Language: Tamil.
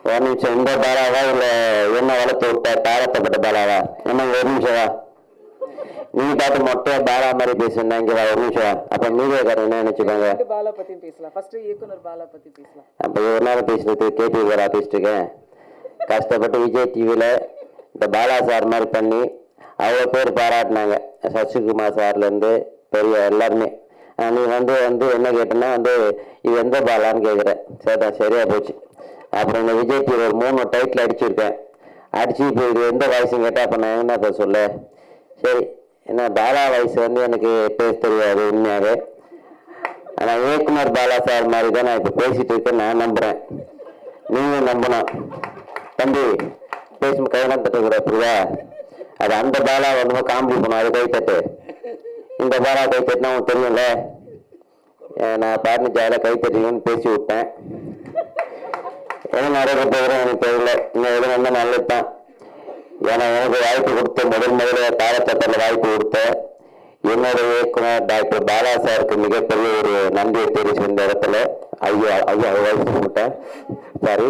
ஒரு நிமிஷம், இந்த பாலாவா இல்லை என்ன வளர்த்து விட்ட தாரத்தப்பட்ட பாலாவா? என்ன ஒரு நிமிஷம் வா. நீ பார்த்து மொட்டையா பாலா மாதிரி பேசுனா இங்க ஒரு நிமிஷம். அப்ப மீடியாக்காரர் என்ன நினைச்சுக்கோங்க. பாலா பத்தி பேசலாம். ஃபர்ஸ்ட் இயக்குனர் பாலா பத்தி பேசலாம். அப்ப ஒரு நேரம் பேசுறது கேபி வேற பேசிட்டு இருக்கேன். கஷ்டப்பட்டு விஜய் டிவியில இந்த பாலா சார் மாதிரி பண்ணி அவ்வளோ பேர் பாராட்டினாங்க. சசிகுமார் சார்ல இருந்து பெரிய எல்லாருமே. நீ வந்து என்ன கேட்டேன்னா இது எந்த பாலான்னு கேட்குறேன். சரிதான், சரியா போச்சு. அப்புறம் இந்த விஜய் டிவி ஒரு 3 டைட்டில் அடிச்சிருக்கேன். அடிச்சு இப்போ இது எந்த வயசுன்னு கேட்டால் அப்போ நான் என்ன சொல்ல. சரி, என்ன பாலா வயசு எனக்கு பேச தெரியாது உண்மையாகவே. ஆனால் இயக்குனர் பாலா சார் மாதிரி தான் நான் இப்போ பேசிட்டு இருக்கேன். நான் நம்புகிறேன், நீங்கள் நம்பணும். தம்பி பேசும் கையெல்லாம் தட்டக்கூடாது, புரியுதா? அது அந்த பாலா காமெடி பண்ணும், அது கை தட்டு. இந்த பாலா கை தட்டினா உனக்கு தெரியும்ல. நான் பாட்டு ஜாலியாக கை தட்டுங்கன்னு பேசி விட்டேன். ஏன்னா நிறைய பேரும் எனக்கு தெரியல. இன்னும் எதுவும் வந்தால் நல்லது தான். ஏன்னா எனக்கு வாய்ப்பு கொடுத்த முதல்ல தாரத்தட்டில் வாய்ப்பு கொடுத்த என்னோட இயக்குனர் டாக்டர் பாலா சாருக்கு மிகப்பெரிய ஒரு நன்றியை தெரிவிச்சு இந்த இடத்துல. ஐயோ ஐயோ வாய்ப்பு விட்டேன், சாரி.